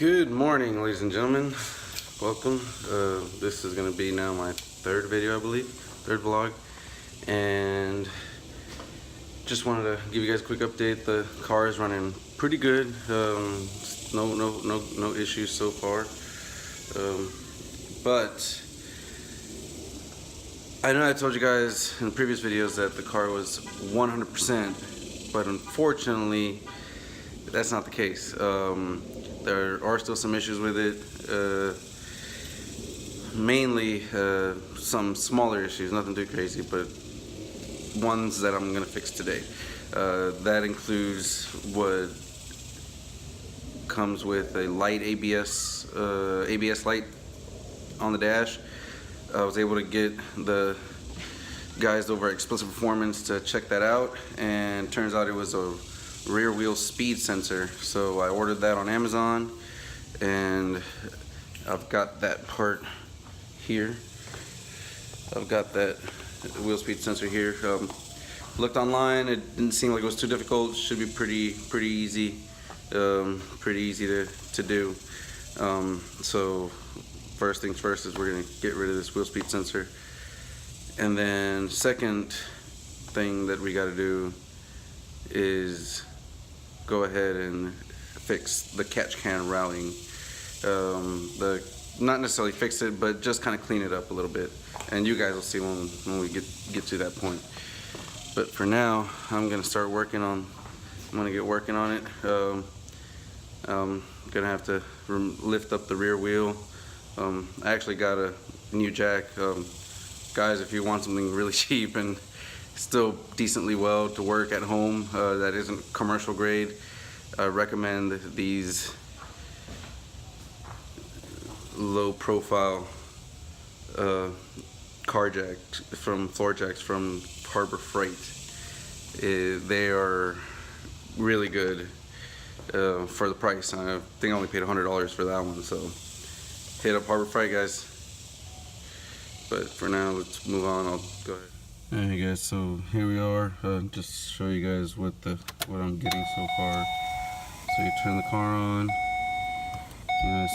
Good morning, ladies and gentlemen. Welcome. This is going to be now my third video, I believe, third vlog, and just wanted to give you guys a quick update. The car is running pretty good. No issues so far. But I know I told you guys in previous videos that the car was 100%, but unfortunately, that's not the case. There are still some issues with it, mainly some smaller issues, nothing too crazy, but ones that I'm going to fix today. That includes what comes with a light ABS light on the dash. I was able to get the guys over at Explicit Performance to check that out, and turns out it was a rear wheel speed sensor. So I ordered that on Amazon, and I've got that part here. I've got that wheel speed sensor here. Looked online, it didn't seem like it was too difficult. Should be pretty easy, pretty easy to do. So first things first is we're gonna get rid of this wheel speed sensor, and then second thing that we got to do is go ahead and fix the catch can routing. Not necessarily fix it, but just kind of clean it up a little bit, and you guys will see when we get to that point. But for now, I'm gonna get working on it. I'm gonna have to lift up the rear wheel. I actually got a new jack. Guys, if you want something really cheap and still decently well to work at home, that isn't commercial grade, I recommend these low profile car jacks floor jacks from Harbor Freight. They are really good for the price. I think I only paid $100 for that one, so hit up Harbor Freight, guys. But for now, let's move on. I'll go ahead. Alright guys, so here we are. Just show you guys what I'm getting so far. So you turn the car on,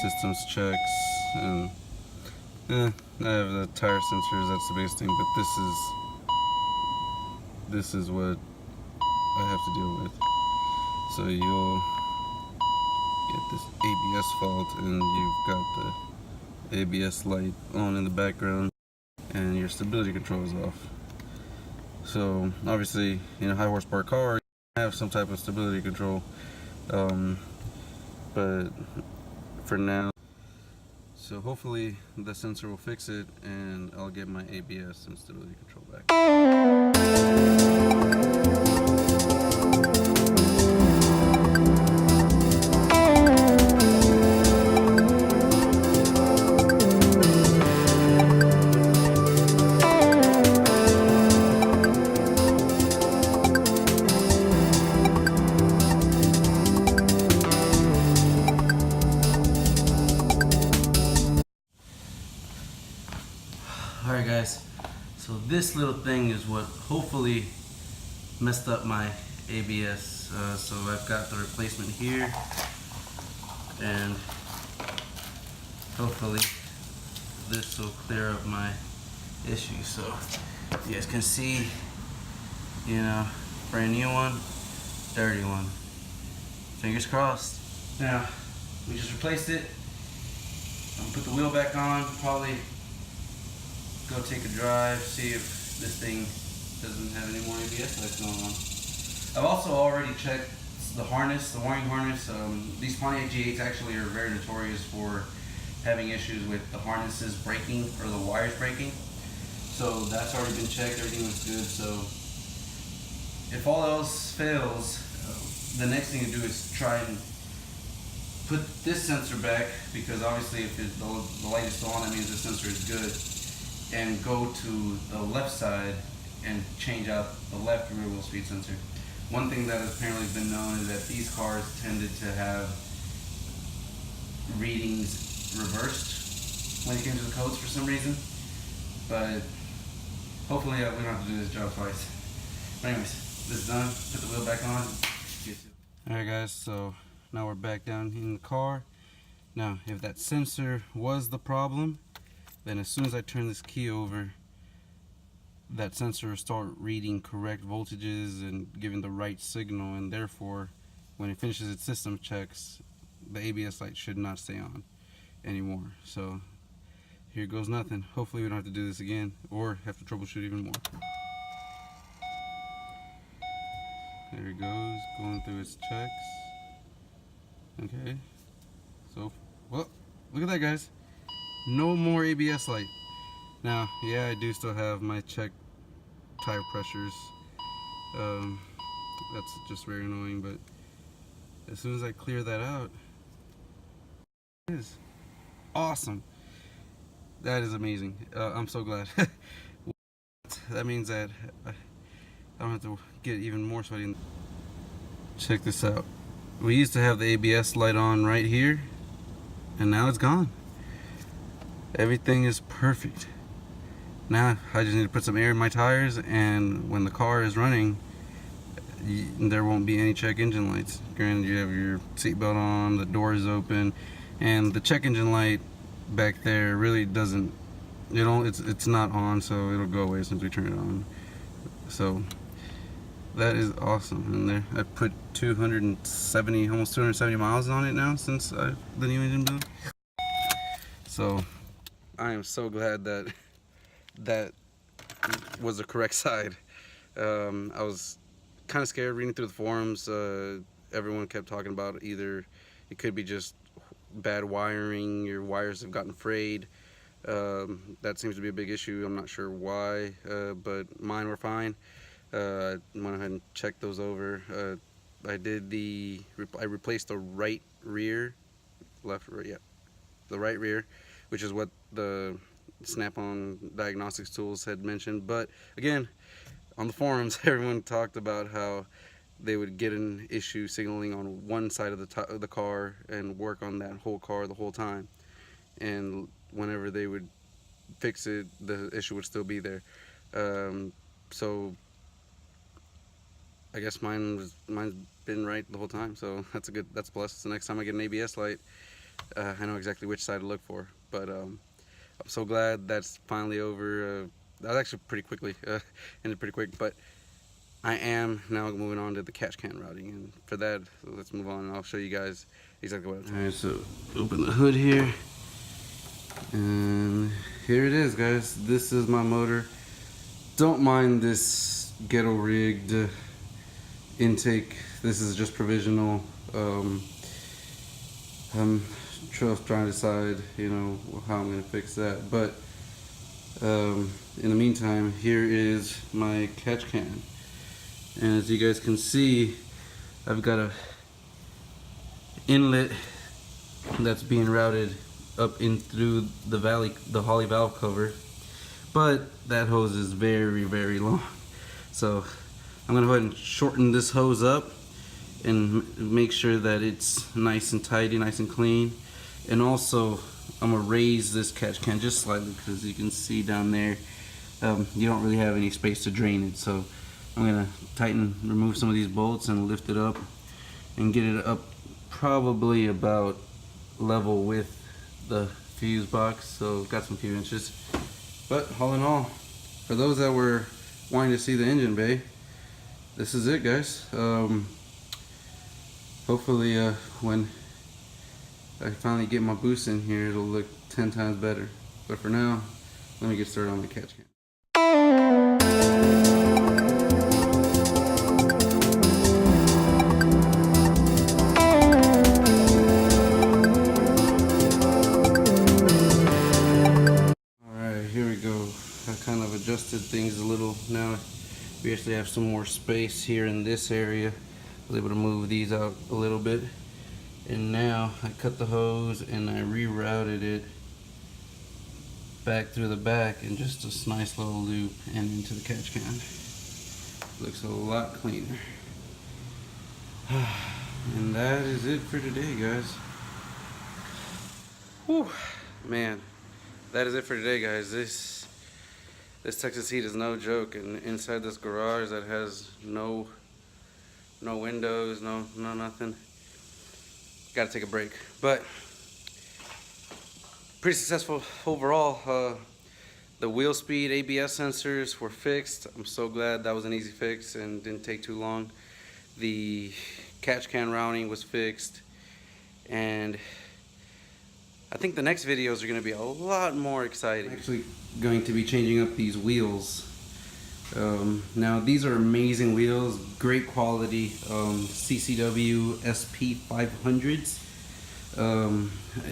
systems checks, and I have the tire sensors. That's the biggest thing. But this is what I have to deal with. So you'll get this ABS fault, and you've got the ABS light on in the background, and your stability control is off. So obviously, high horsepower car, you have some type of stability control, but for now, so hopefully the sensor will fix it, and I'll get my ABS and stability control back. Alright guys, so this little thing is what hopefully messed up my ABS. So I've got the replacement here, and hopefully this will clear up my issue. So you guys can see, brand new one, dirty one. Fingers crossed. Now, we just replaced it. I'm gonna put the wheel back on, probably go take a drive, see if this thing doesn't have any more ABS lights going on. I've also already checked the harness, the wiring harness. These Pontiac G8s actually are very notorious for having issues with the harnesses breaking or the wires breaking. So that's already been checked, everything looks good. So if all else fails, the next thing to do is try and put this sensor back, because obviously if the light is still on, that means the sensor is good. And go to the left side and change out the left rear wheel speed sensor. One thing that has apparently been known is that these cars tended to have readings reversed when it came to the codes for some reason. But hopefully we don't have to do this job twice. But anyways, this is done. Put the wheel back on. Alright guys, so now we're back down in the car. Now, if that sensor was the problem, then as soon as I turn this key over, that sensor will start reading correct voltages and giving the right signal, and therefore, when it finishes its system checks, the ABS light should not stay on anymore. So here goes nothing. Hopefully we don't have to do this again or have to troubleshoot even more. There it goes, going through its checks. Okay, so, well, look at that, guys. No more ABS light. Now, yeah, I do still have my check tire pressures. That's just very annoying, but as soon as I clear that out, it is awesome. That is amazing. I'm so glad. That means that I don't have to get even more sweaty. Check this out. We used to have the ABS light on right here, and now it's gone. Everything is perfect. Now I just need to put some air in my tires, and when the car is running, there won't be any check engine lights. Granted, you have your seatbelt on, the door is open, and the check engine light back there really doesn't, it's not on, so it'll go away as soon as we turn it on. So that is awesome. And there, I put 270, almost 270 miles on it now since the new engine build. So I am so glad that that was the correct side. I was kind of scared reading through the forums. Everyone kept talking about either it could be just bad wiring, your wires have gotten frayed. That seems to be a big issue. I'm not sure why, but mine were fine. I went ahead and checked those over. I replaced the right rear, the right rear, which is what the Snap-on diagnostics tools had mentioned. But again, on the forums, everyone talked about how they would get an issue signaling on one side of the car and work on that whole car the whole time, and whenever they would fix it, the issue would still be there. So I guess mine's been right the whole time, so that's a plus. So next time I get an ABS light, I know exactly which side to look for. But I'm so glad that's finally over. That was actually pretty quickly, ended pretty quick, but I am now moving on to the catch can routing, and for that, so let's move on and I'll show you guys exactly what I'm doing. Alright, so open the hood here, and here it is, guys. This is my motor. Don't mind this ghetto rigged intake. This is just provisional. I'm trying to decide, how I'm gonna fix that, but in the meantime, here is my catch can, and as you guys can see, I've got a inlet that's being routed up in through the Holley valve cover, but that hose is very, very long, so I'm gonna go ahead and shorten this hose up and make sure that it's nice and tidy, nice and clean. And also I'm gonna raise this catch can just slightly, because you can see down there you don't really have any space to drain it. So I'm gonna remove some of these bolts and lift it up and get it up probably about level with the fuse box. So got some few inches, but all in all, for those that were wanting to see the engine bay, this is it, guys. Hopefully when I finally get my boost in here, it'll look 10 times better. But for now, let me get started on the catch can. Alright, here we go. I kind of adjusted things a little. Now we actually have some more space here in this area. I was able to move these out a little bit. And now I cut the hose and I rerouted it back through the back in just a nice little loop and into the catch can. Looks a lot cleaner. And that is it for today, guys. Whew, man, that is it for today, guys. This Texas heat is no joke, and inside this garage that has no windows, no nothing. Gotta take a break. But pretty successful overall. The wheel speed, ABS sensors were fixed. I'm so glad that was an easy fix and didn't take too long. The catch can routing was fixed, and I think the next videos are going to be a lot more exciting. I'm actually going to be changing up these wheels. Now these are amazing wheels, great quality, CCW SP 500s.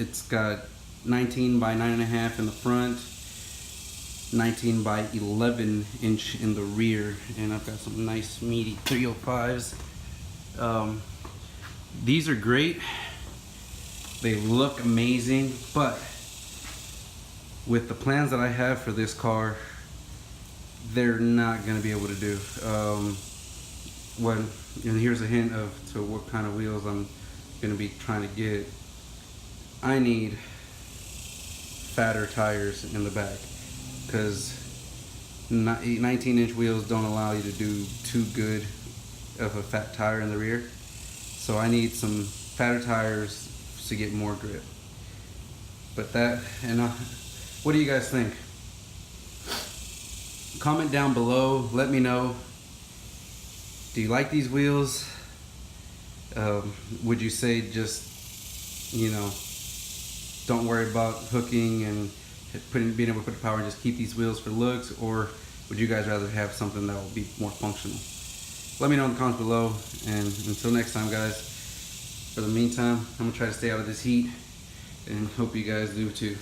It's got 19 by 9.5 in the front, 19 by 11 inch in the rear, and I've got some nice meaty 305s. These are great. They look amazing, but with the plans that I have for this car, they're not going to be able to do. And here's a hint to what kind of wheels I'm going to be trying to get. I need fatter tires in the back, because 19-inch wheels don't allow you to do too good of a fat tire in the rear. So I need some fatter tires to get more grip. But that, and what do you guys think? Comment down below, let me know. Do you like these wheels? Would you say just, you know, don't worry about hooking and being able to put the power and just keep these wheels for looks? Or would you guys rather have something that will be more functional? Let me know in the comments below, and until next time, guys, for the meantime, I'm gonna try to stay out of this heat, and hope you guys do too.